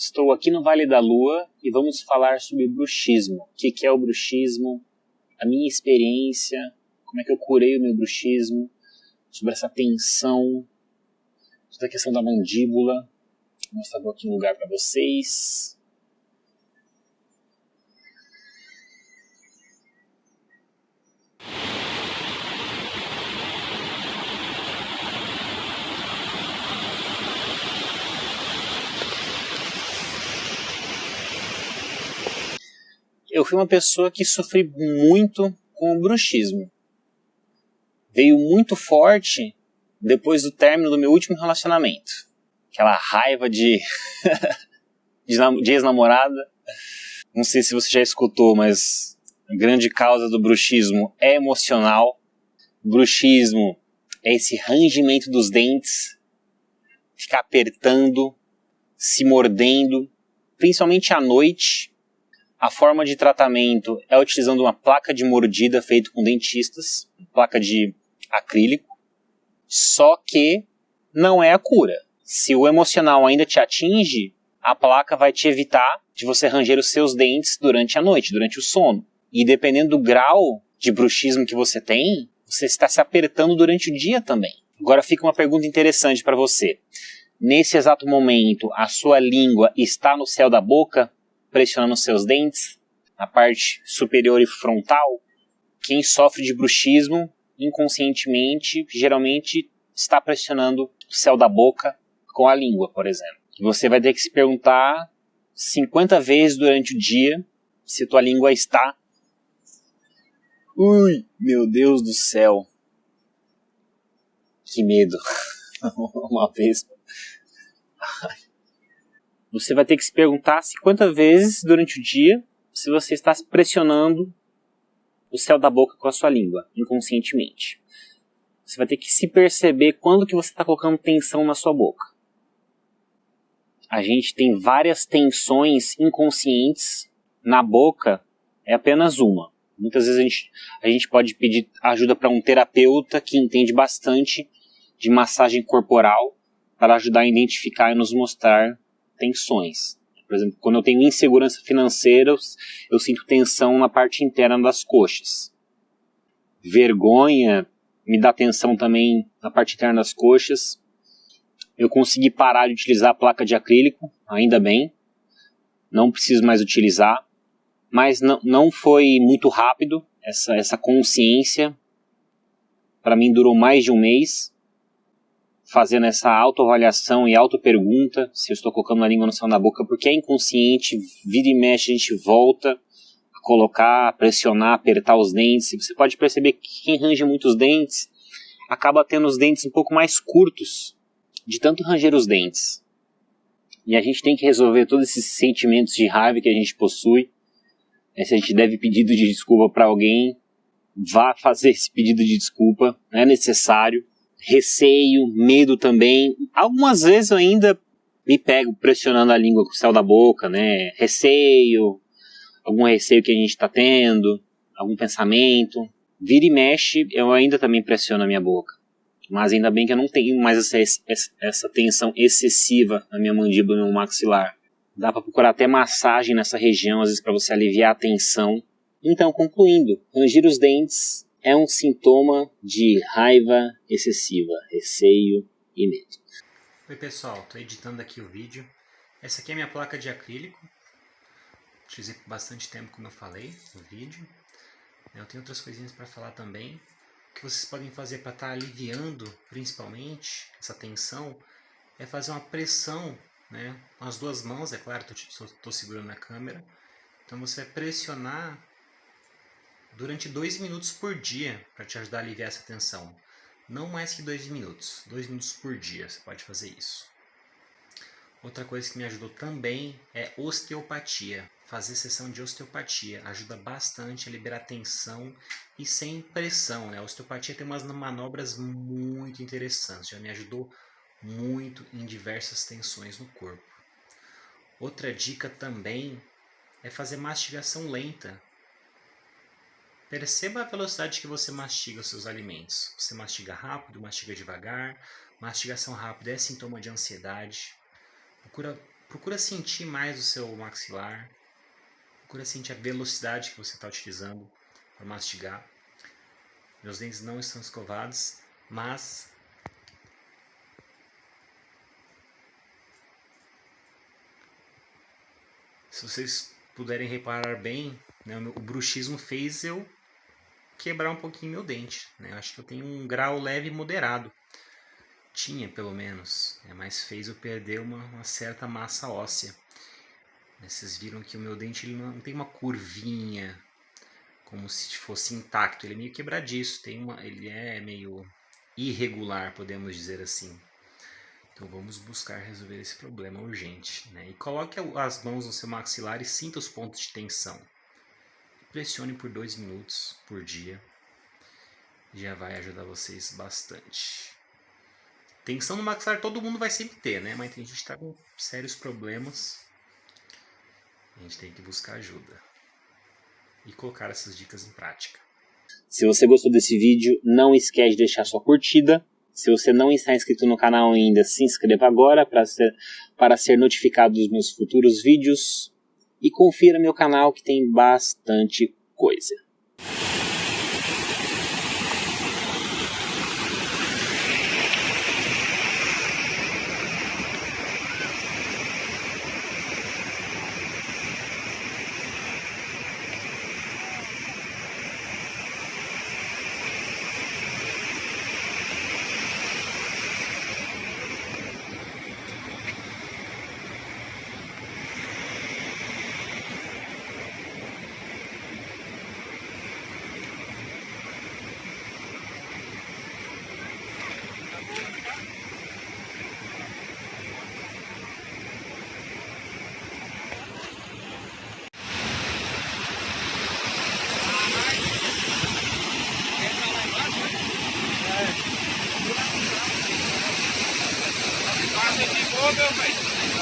Estou aqui no Vale da Lua e vamos falar sobre bruxismo. O que é o bruxismo, a minha experiência, como é que eu curei o meu bruxismo, sobre essa tensão, sobre a questão da mandíbula. Vou mostrar aqui um lugar para vocês. Eu fui uma pessoa que sofri muito com o bruxismo. Veio muito forte depois do término do meu último relacionamento. Aquela raiva de ex-namorada. Não sei se você já escutou, mas a grande causa do bruxismo é emocional. O bruxismo é esse rangimento dos dentes, ficar apertando, se mordendo, principalmente à noite. A forma de tratamento é utilizando uma placa de mordida feita com dentistas, placa de acrílico, só que não é a cura. Se o emocional ainda te atinge, a placa vai te evitar de você ranger os seus dentes durante a noite, durante o sono. E dependendo do grau de bruxismo que você tem, você está se apertando durante o dia também. Agora fica uma pergunta interessante para você. Nesse exato momento, a sua língua está no céu da boca, pressionando os seus dentes, na parte superior e frontal? Quem sofre de bruxismo, inconscientemente, geralmente está pressionando o céu da boca com a língua, por exemplo. E você vai ter que se perguntar 50 vezes durante o dia se tua língua está... Ui, meu Deus do céu. Que medo. Uma vez... Você vai ter que se perguntar 50 vezes durante o dia se você está pressionando o céu da boca com a sua língua, inconscientemente. Você vai ter que se perceber quando que você está colocando tensão na sua boca. A gente tem várias tensões inconscientes na boca, é apenas uma. Muitas vezes a gente pode pedir ajuda para um terapeuta que entende bastante de massagem corporal para ajudar a identificar e nos mostrar tensões. Por exemplo, quando eu tenho insegurança financeira, eu sinto tensão na parte interna das coxas. Vergonha me dá tensão também na parte interna das coxas. Eu consegui parar de utilizar a placa de acrílico, ainda bem. Não preciso mais utilizar. Mas não foi muito rápido essa consciência. Para mim durou mais de um mês. Fazendo essa autoavaliação e autopergunta se eu estou colocando a língua no céu da boca, porque é inconsciente, vira e mexe, a gente volta a colocar, a pressionar, apertar os dentes. E você pode perceber que quem range muitos dentes acaba tendo os dentes um pouco mais curtos, de tanto ranger os dentes. E a gente tem que resolver todos esses sentimentos de raiva que a gente possui. Se a gente deve pedido de desculpa para alguém, vá fazer esse pedido de desculpa, é necessário. Receio, medo também. Algumas vezes eu ainda me pego pressionando a língua com o céu da boca, né? Receio, algum receio que a gente está tendo, algum pensamento. Vira e mexe, eu ainda também pressiono a minha boca. Mas ainda bem que eu não tenho mais essa tensão excessiva na minha mandíbula e no meu maxilar. Dá para procurar até massagem nessa região, às vezes para você aliviar a tensão. Então, concluindo, ranger os dentes é um sintoma de raiva excessiva, receio e medo. Oi pessoal, estou editando aqui o vídeo. Essa aqui é a minha placa de acrílico. Utilizei por bastante tempo, como eu falei no vídeo. Eu tenho outras coisinhas para falar também. O que vocês podem fazer para estar aliviando, principalmente, essa tensão, é fazer uma pressão, né, com as duas mãos, é claro, estou segurando a câmera. Então você vai pressionar durante 2 minutos por dia para te ajudar a aliviar essa tensão. Não mais que 2 minutos. 2 minutos por dia você pode fazer isso. Outra coisa que me ajudou também é osteopatia. Fazer sessão de osteopatia ajuda bastante a liberar tensão e sem pressão, né? A osteopatia tem umas manobras muito interessantes. Já me ajudou muito em diversas tensões no corpo. Outra dica também é fazer mastigação lenta. Perceba a velocidade que você mastiga os seus alimentos. Você mastiga rápido, mastiga devagar. Mastigação rápida é sintoma de ansiedade. procura sentir mais o seu maxilar, procura sentir a velocidade que você está utilizando para mastigar. Meus dentes não estão escovados, mas se vocês puderem reparar bem, né, o bruxismo fez eu quebrar um pouquinho meu dente, né? Eu acho que eu tenho um grau leve e moderado. Tinha, pelo menos, né? Mas fez eu perder uma certa massa óssea. Vocês viram que o meu dente ele não tem uma curvinha como se fosse intacto. Ele é meio quebradiço, ele é meio irregular, podemos dizer assim. Então vamos buscar resolver esse problema urgente, né? E coloque as mãos no seu maxilar e sinta os pontos de tensão. Pressione por 2 minutos por dia. Já vai ajudar vocês bastante. Tensão no maxilar todo mundo vai sempre ter, né? Mas tem gente que está com sérios problemas. A gente tem que buscar ajuda. E colocar essas dicas em prática. Se você gostou desse vídeo, não esquece de deixar sua curtida. Se você não está inscrito no canal ainda, se inscreva agora para ser notificado dos meus futuros vídeos. E confira meu canal que tem bastante coisa. Meu pai.